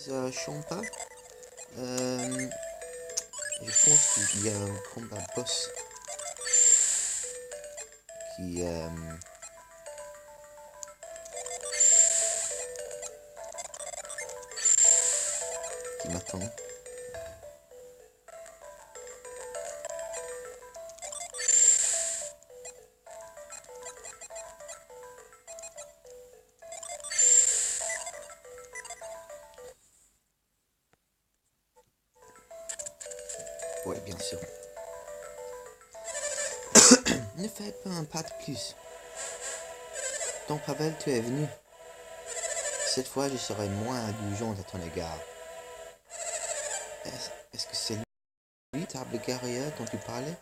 Champa. Je pense qu'il y a un combat boss qui m'attend. Ouais, bien sûr. Ne fais pas un pas de plus. Ton Pavel, tu es venu. Cette fois, je serai moins indulgente à ton égard. Est-ce que c'est lui, table guerrière, dont tu parlais?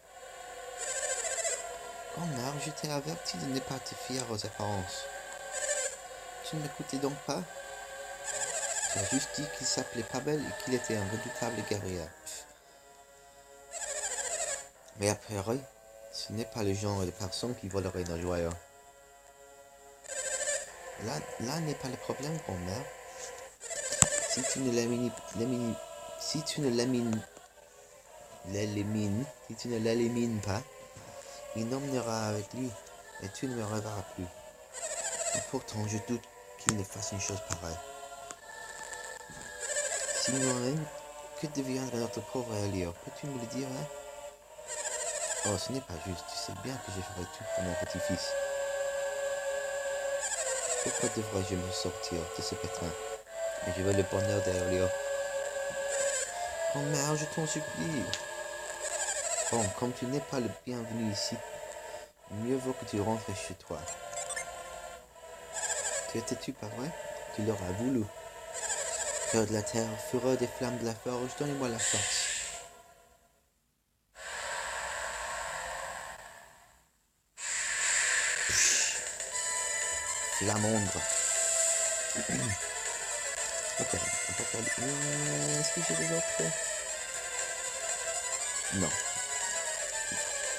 Connard, je t'ai averti de ne pas te fier aux apparences. Tu ne m'écoutais donc pas? Tu as juste dit qu'il s'appelait Pavel et qu'il était un redoutable guerrier. Mais a priori, ce n'est pas le genre de personne qui volerait nos joyaux. Là n'est pas le problème, grand-mère. Si tu ne l'élimines pas, il m'emmenera avec lui et tu ne me reverras plus. Et pourtant, je doute qu'il ne fasse une chose pareille. Signorine, que deviendra notre pauvre Elio? Peux-tu me le dire, hein? Oh, ce n'est pas juste. Tu sais bien que je ferai tout pour mon petit-fils. Pourquoi devrais-je me sortir de ce pétrin? Mais je veux le bonheur d'Elio. Oh merde, je t'en supplie. Bon, comme tu n'es pas le bienvenu ici, mieux vaut que tu rentres chez toi. Tu es têtu, pas vrai? Tu l'auras voulu. Cœur de la terre, fureur des flammes de la forge, donnez-moi la force. Flamandre. Ok, on peut faire... Est-ce que j'ai des autres? Non.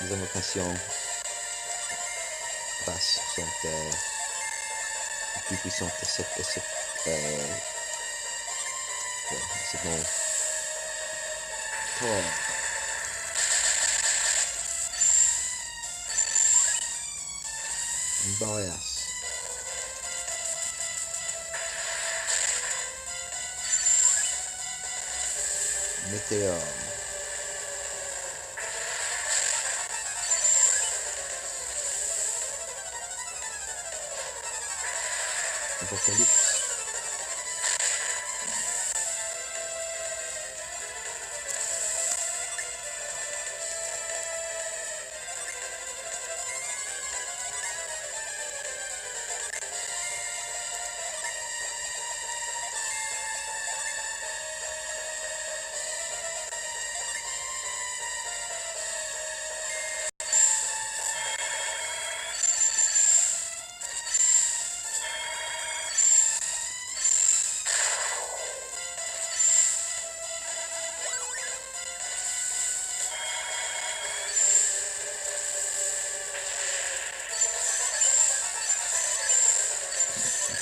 Les invocations basses sont plus puissantes que cette... ouais, c'est bon. Oh. Boreas. Météore. Apocalypse.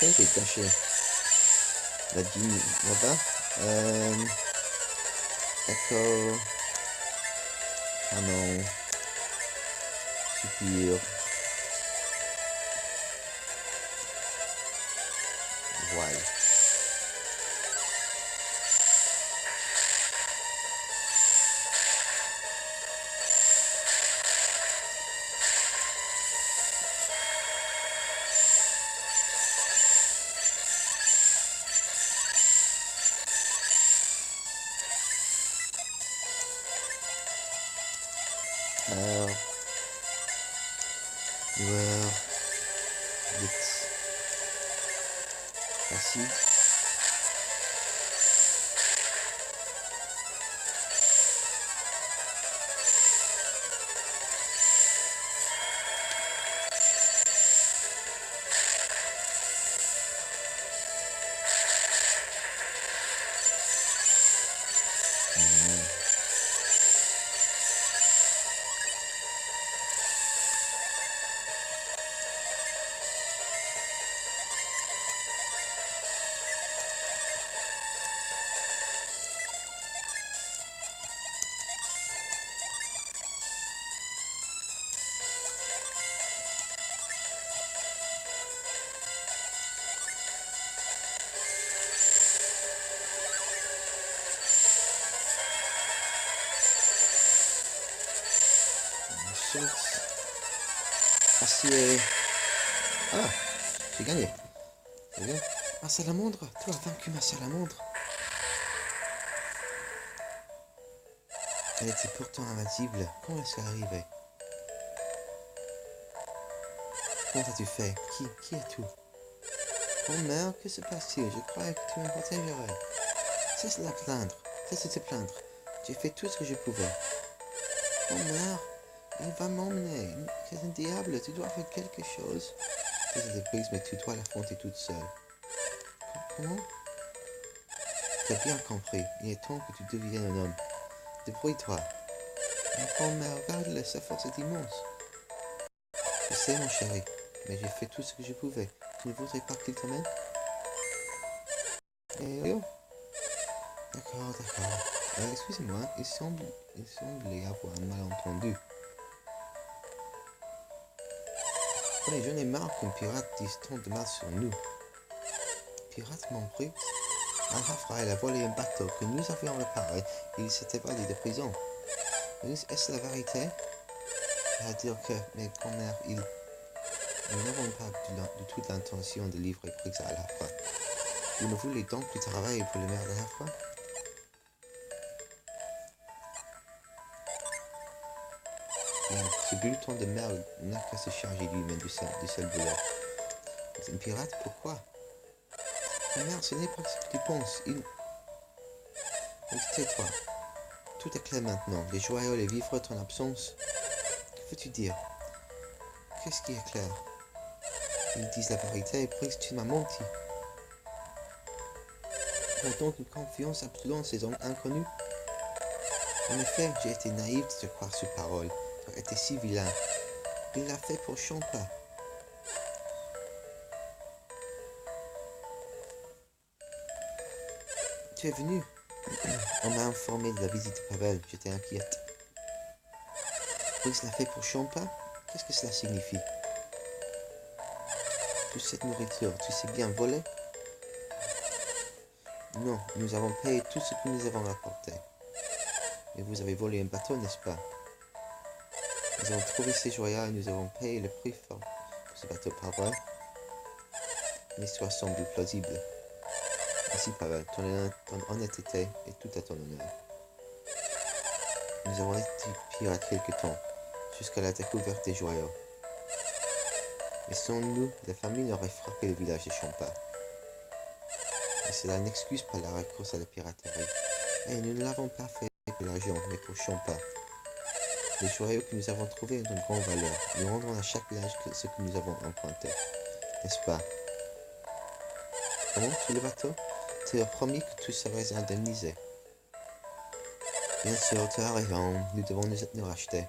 Ok, j'ai caché la dune là-bas. D'accord. Ah non. Soupir. Voile. Alors, joueur, vite, facile. chance. Acier. Ah, j'ai gagné. C'est bien. Ma salamandre, tu as vaincu ma salamandre. Elle était pourtant invincible. Comment est-ce qu'elle arrivait? Comment as-tu fait? Qui es-tu? Oh merde, que se passe-t-il? Je croyais que tu me protégerais. Cesse de la plaindre. Cesse de te plaindre. J'ai fait tout ce que je pouvais. Oh merde, il va m'emmener. C'est un diable, tu dois faire quelque chose. Désolé, Briggs, mais tu dois l'affronter toute seule. Comment? Tu as bien compris. Il est temps que tu deviennes un homme. Débrouille-toi. Oh merde, regarde-le, sa force est immense. Je sais, mon chéri, mais j'ai fait tout ce que je pouvais. Tu ne voudrais pas qu'il t'emmène? Eh oh. D'accord. Excusez-moi, il semblait avoir un malentendu. Mais j'en ai marre qu'un pirate dise tant de mal sur nous. Pirate, mon Briggs? Raphaël a volé un bateau que nous avions réparé et il s'est évadé de prison. Est-ce la vérité? C'est-à-dire que mes grand-mères, nous n'avons pas du tout l'intention de livrer Briggs à la fin. Vous ne voulez donc plus travailler pour le maire de la fois? Ce bulletin de merde n'a qu'à se charger lui-même du seul boulot. C'est un pirate, pourquoi? Ma mère, ce n'est pas ce que tu penses. Tais-toi. Tout est clair maintenant. Les joyaux, les vivres, ton absence. Que veux-tu dire? Qu'est-ce qui est clair? Ils disent la vérité et Briggs, tu m'as menti. Tu as donc une confiance absolue en ces hommes inconnus? En effet, j'ai été naïf de te croire sur parole. Tu as été si vilain. Il l'a fait pour Champa. Tu es venu. On m'a informé de la visite de Pavel. J'étais inquiète. Briggs l'a fait pour Champa? Qu'est-ce que cela signifie? Toute cette nourriture, tu sais bien voler? Non, nous avons payé tout ce que nous avons rapporté. Mais vous avez volé un bateau, n'est-ce pas? Nous avons trouvé ces joyaux et nous avons payé le prix fort pour ce bateau, pas vrai? L'histoire semble plausible. Ainsi, Pavel, ton honnêteté est tout à ton honneur. Nous avons été pirates quelque temps, jusqu'à la découverte des joyaux. Mais sans nous, la famine aurait frappé le village de Champa. Et cela n'excuse pas la recourse à la piraterie. Et nous ne l'avons pas fait pour l'argent, mais pour Champa. Les joyaux que nous avons trouvés ont une grande valeur. Nous rendrons à chaque village ce que nous avons emprunté. N'est-ce pas? Comment, sur le bateau? Tu as promis que tu serais indemnisé. Bien sûr, tu as raison. Nous devons nous racheter.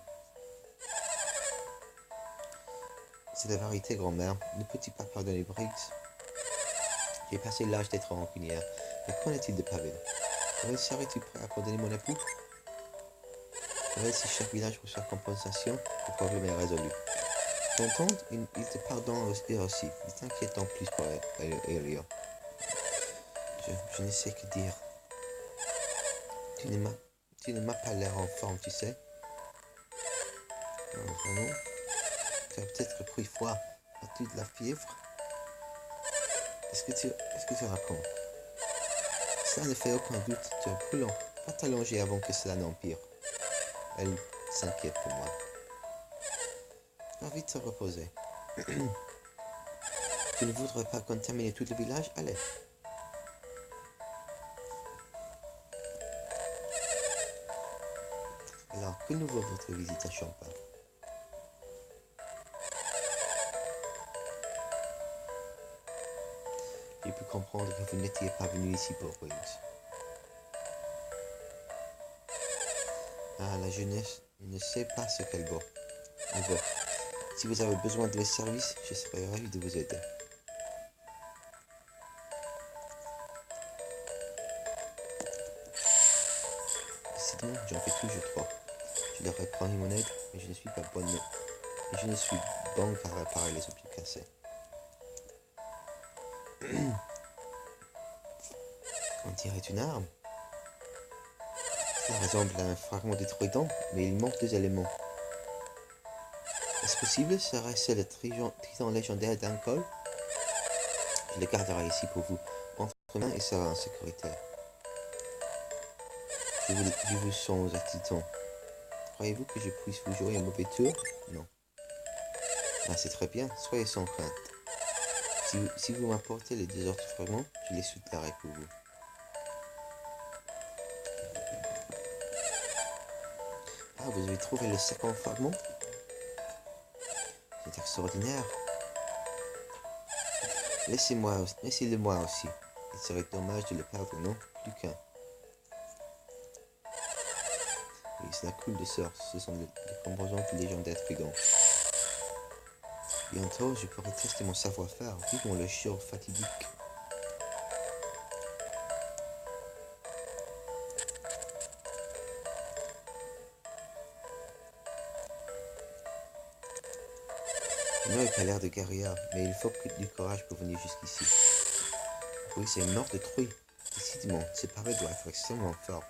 C'est la vérité, grand-mère. Ne peux-tu pas pardonner Briggs? J'ai passé l'âge d'être rancunière. Mais qu'en est-il de Pavel? Pavel, serais-tu prêt à pardonner mon époux? Pavel, si chaque village reçoit compensation, le problème est résolu. T'entends? Il te pardonne aussi. Ne t'inquiète en plus pour Elio. Je ne sais que dire. Tu ne m'as pas l'air en forme, tu sais. Non, vraiment. Tu as peut-être pris froid. As-tu de la fièvre? Est-ce que tu racontes? Cela ne fait aucun doute. Tu es brûlant. Va t'allonger avant que cela n'empire. Elle s'inquiète pour moi. Va vite te reposer. Tu ne voudrais pas contaminer tout le village? Allez. Alors, que nous vaut votre visite à Champa? J'ai pu comprendre que vous n'étiez pas venu ici pour Briggs. Ah, la jeunesse ne sait pas ce qu'elle vaut. Si vous avez besoin de mes services, je serai ravi de vous aider. Décidément, j'en fais toujours trop. Je leur ai promis mon aide, mais je ne suis pas bonne. Et je ne suis bon qu'à réparer les objets cassés. On dirait une arme. Ça ressemble à un fragment de trident, mais il manque deux éléments. Est-ce possible? Serait-ce le triton légendaire d'Ankol? Je le garderai ici pour vous. Entre mains, il sera en sécurité. Je vous songe à Titan. Croyez-vous que je puisse vous jouer un mauvais tour? Non. Ah, c'est très bien. Soyez sans crainte. Si vous m'apportez les 2 autres fragments, je les soutiendrai pour vous. Ah, vous avez trouvé le 2e fragment? C'est extraordinaire. Laissez-le moi aussi. Il serait dommage de le perdre, non? Plus qu'un. Oui, cela coule de source. Ce sont les composantes légendaires brigands. Bientôt, je pourrai tester mon savoir-faire. Vivons le jour fatidique. Non, il n'a pas l'air de guerrier, mais il faut du courage pour venir jusqu'ici. Oui, c'est une mort de truie. Décidément, ce pavé doit être extrêmement fort.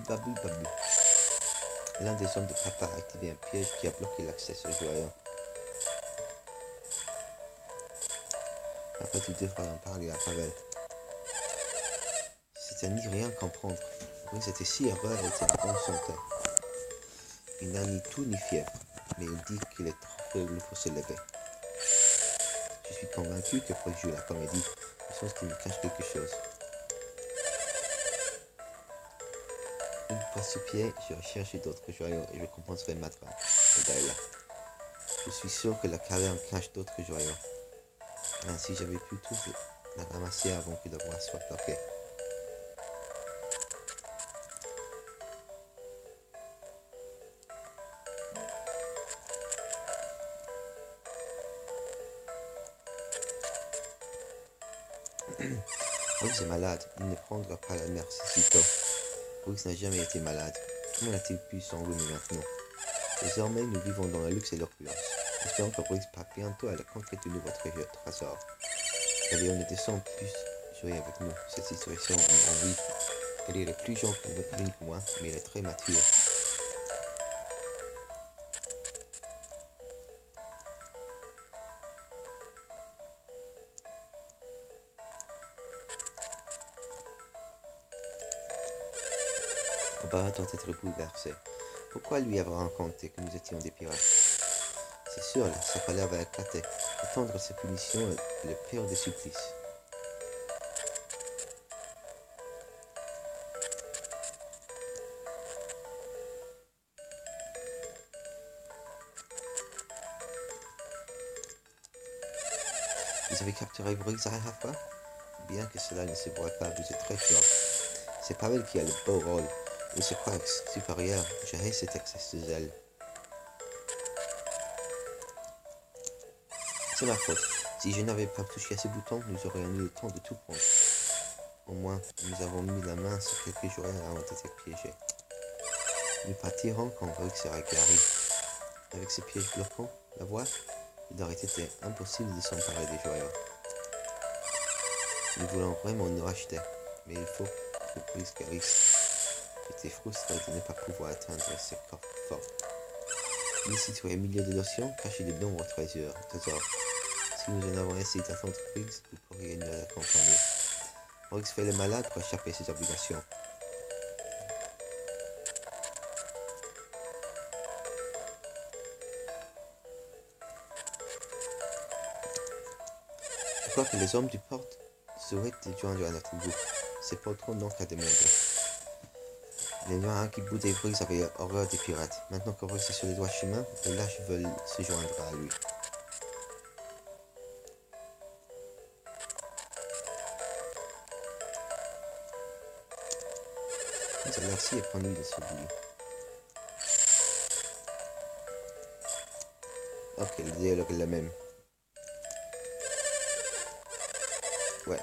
Babou. L'un des hommes de papa a activé un piège qui a bloqué l'accès au joyau. Après, tu devrais en parler à Pavel. C'est à n'y rien comprendre. Oui, c'était si heureux et était en bonne santé. Il n'a ni tout ni fièvre, mais il dit qu'il est trop faible pour se lever. Je suis convaincu que pour jouer la comédie, je sens qu'il me cache quelque chose. Une fois sur pied, je recherche d'autres joyaux et je compenserai Matra et Daila. Je suis sûr que la caverne cache d'autres joyaux. Ainsi, j'avais pu tous la ramasser avant que la voie soit bloquée. Briggs est malade, il ne prendra pas la merci si tôt. Briggs n'a jamais été malade. Comment a-t-il pu s'enrhumer maintenant? Désormais, nous vivons dans le luxe et l'opulence. Espérons que Briggs parte bientôt à la conquête du nouveau trésor. Allez, on ne descend plus jouer avec nous. Cette situation est en vie. Elle est le plus jeune que moi, mais elle est très mature. Obara doit être bouleversé. Pourquoi lui avoir raconté que nous étions des pirates? C'est sûr, sa colère va éclater. Attendre sa punition est le pire des supplices. Vous avez capturé Briggs à la fois? Bien que cela ne se voit pas, vous êtes très fort. C'est Pavel qui a le beau rôle. Il se croit supérieur. Je hais cet excès de zèle. C'est ma faute. Si je n'avais pas touché à ce bouton, nous aurions eu le temps de tout prendre. Au moins, nous avons mis la main sur quelques joueurs et avons été piégés. Nous partirons quand Briggs sera guéri. Avec ces pièges bloquants, la voie, il aurait été impossible de s'emparer des joyaux. Nous voulons vraiment nous racheter, mais il faut que Briggs guérisse. J'étais frustré de ne pas pouvoir atteindre ces corps forts. Nous situés au milieu de l'océan, cachés de nombreux trésors. Si nous en avons essayé d'attendre Briggs, vous pourriez nous accompagner. Briggs fait le malade pour échapper à ses obligations. Je crois que les hommes du port souhaitent joindre à notre groupe. C'est pas trop donc à demander. Les Noirs qui boudaient Briggs avaient horreur des pirates. Maintenant que Briggs est sur le droit chemin, les lâches veulent se joindre à lui. Ça a l'air si épanoui de celui-là. Ok, le dialogue est le même. Ouais,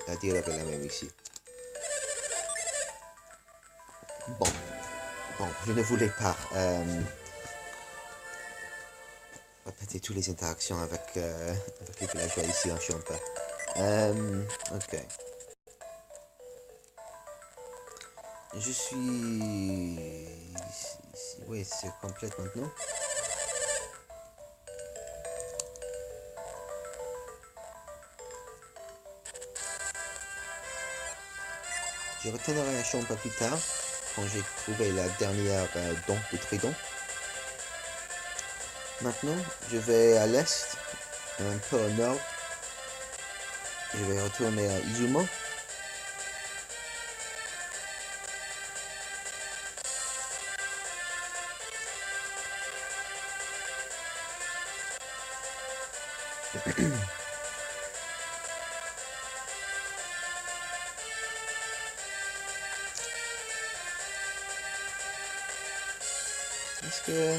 la dialogue est la même ici. Bon, je ne voulais pas répéter toutes les interactions avec les villageois ici en Champa. Ok. Je suis... Oui, c'est complète maintenant. Je retournerai à Champa plus tard, quand j'ai trouvé la dernière don de Tridon. Maintenant, je vais à l'est, un peu au nord. Je vais retourner à Izumo. Est-ce que...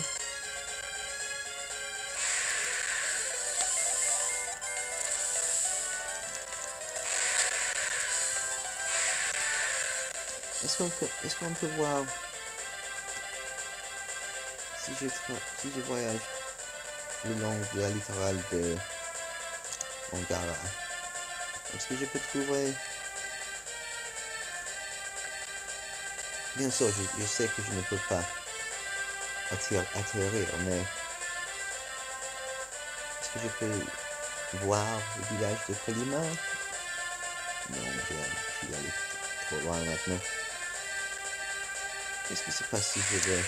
Est-ce qu'on peut voir si je voyage le long de la littorale de Ongara, est-ce que je peux trouver... Bien sûr, je sais que je ne peux pas atterrir, mais est-ce que je peux voir le village de Kolima? Non, je suis allé trop loin maintenant. Qu'est-ce qui se passe si je vais...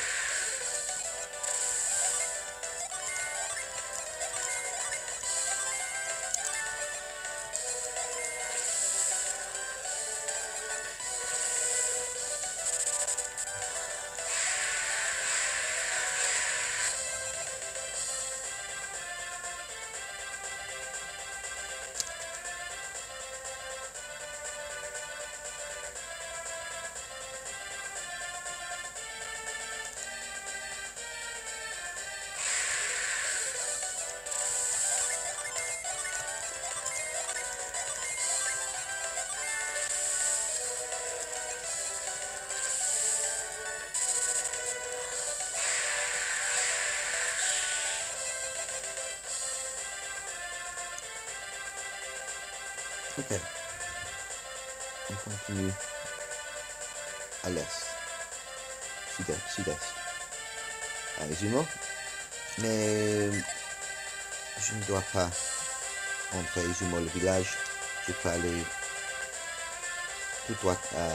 Ok, on continue à l'est, sud-est, à Izumo, mais je ne dois pas entrer Izumo le village, je peux aller tout droit à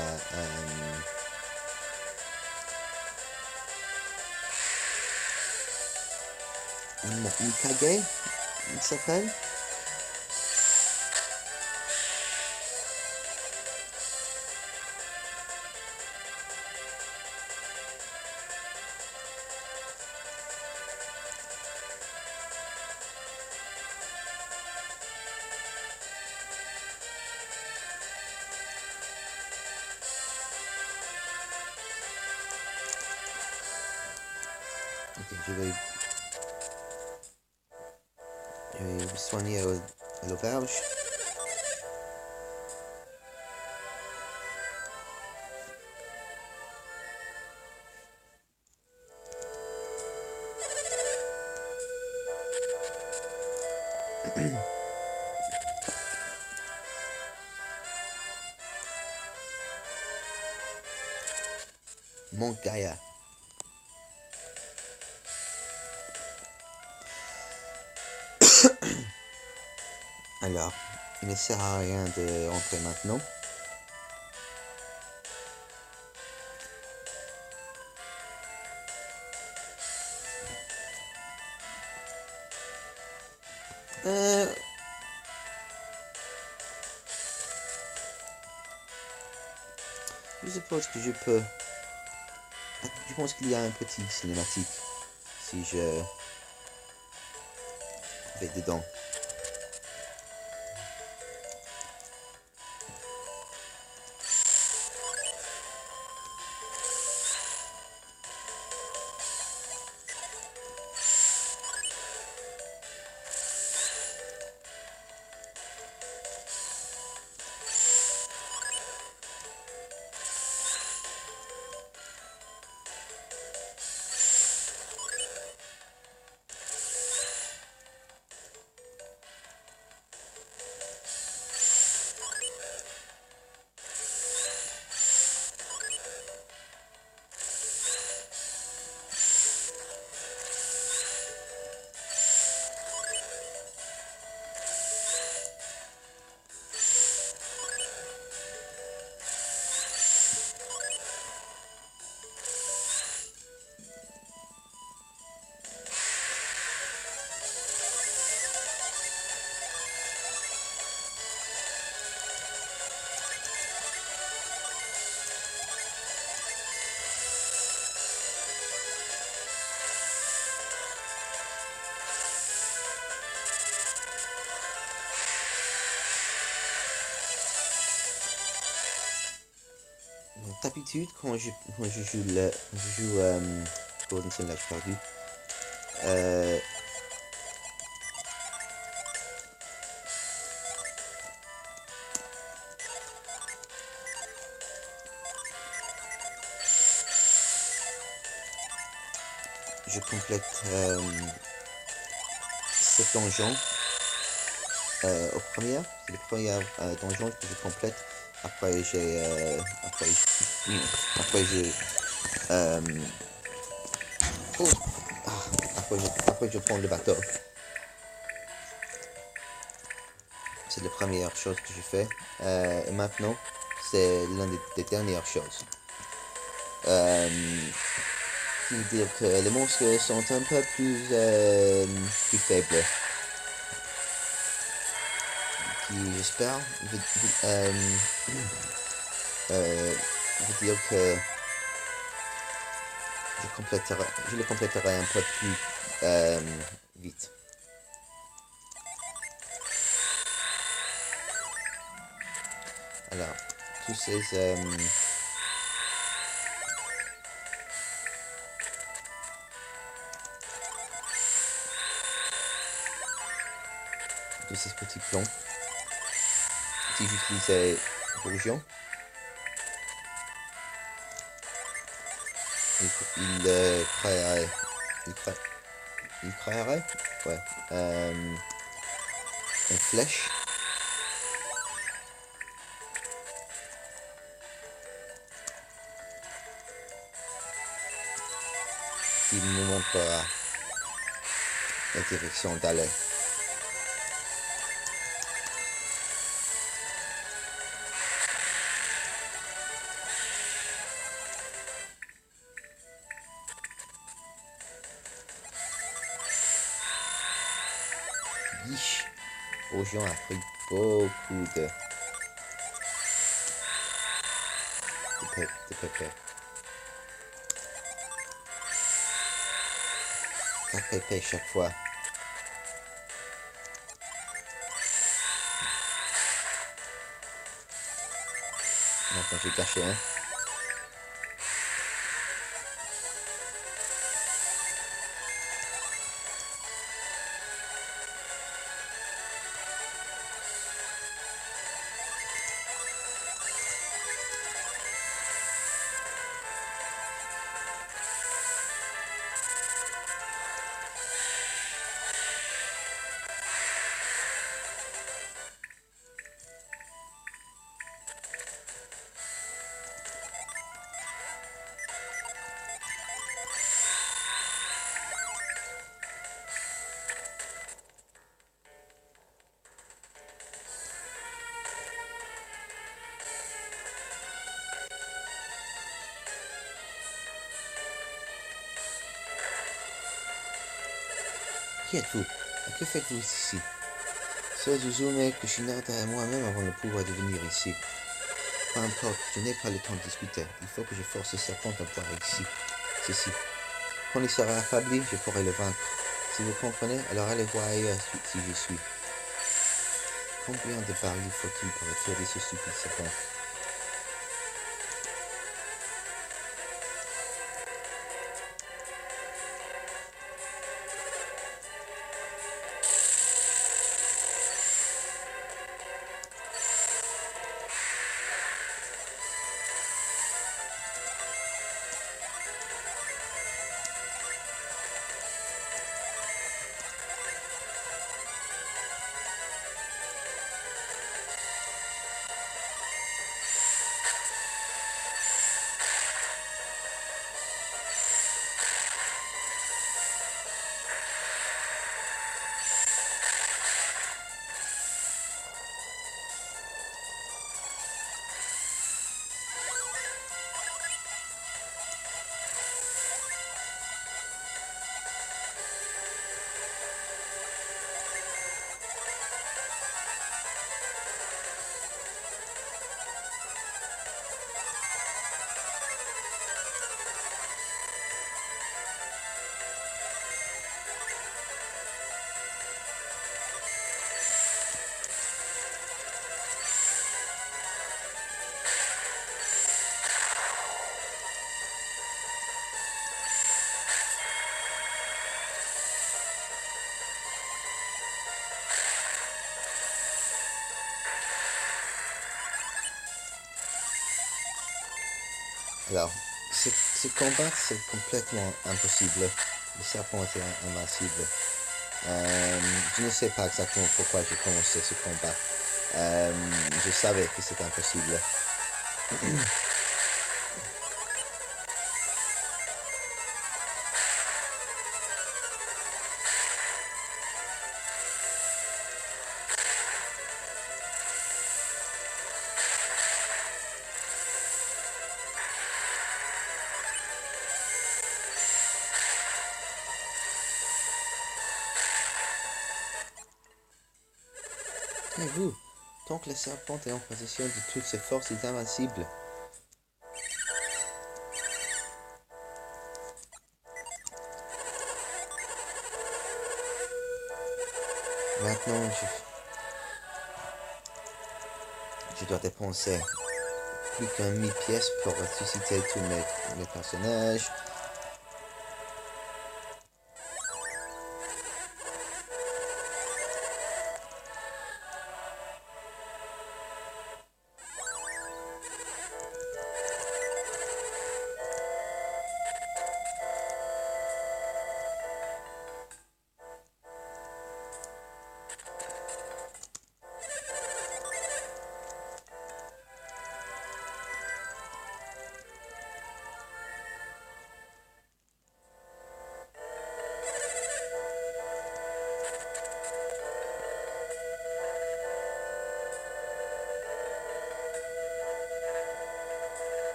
Mikage, il s'appelle. Ok, je vais me soigner à l'auberge. Mont Gaïa. Alors, il ne sert à rien de rentrer maintenant. Je suppose que je peux... Je pense qu'il y a un petit cinématique si je vais dedans. d'habitude, quand je joue, Golden Sun, là, j'ai perdu. Je complète 7 donjons au premier. C'est le premier donjon que je complète. Après je prends le bateau. C'est la première chose que je fais. Et maintenant, c'est l'une des dernières choses. Qui veut dire que les monstres sont un peu plus faibles. Qui, j'espère, veut dire que je le compléterai un peu plus vite. Alors, tous ces petits plombs, si j'utilisais Bourgeon, il créerait ouais, une flèche qui me montrera la direction d'aller. Bourgeon a pris beaucoup de pépé. 4 pépé chaque fois. Maintenant j'ai gâché un. Qui êtes-vous? Que faites-vous ici? C'est Suzume Kushinada et moi-même avons le pouvoir de venir ici. Peu importe, je n'ai pas le temps de discuter. Il faut que je force le serpent à boire ici. Ceci. Quand il sera affaibli, je pourrai le vaincre. Si vous comprenez, alors allez voir ailleurs si je suis. Combien de barils faut-il pour tuer ce stupide serpent? Alors, ce combat, c'est complètement impossible. Le serpent était invincible. Je ne sais pas exactement pourquoi j'ai commencé ce combat. Je savais que c'était impossible. Et vous, tant que le serpent est en possession de toutes ses forces, il est invincible. Maintenant, je dois dépenser plus qu'un 1000 pièces pour ressusciter tous mes personnages.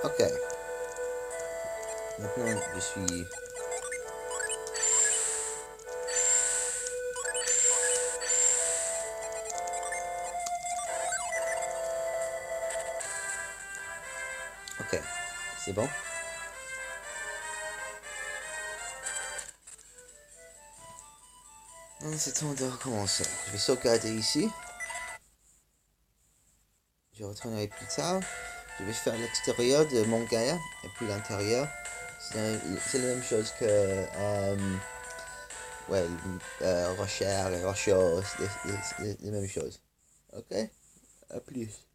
Ok. Maintenant, je suis... Ok. C'est bon. C'est temps de recommencer. Je vais sauvegarder ici. Je retournerai plus tard. Je vais faire l'extérieur de mon Gaïa et puis l'intérieur. C'est la même chose que ouais, Rochère et Rochos, les mêmes choses. Ok? À plus.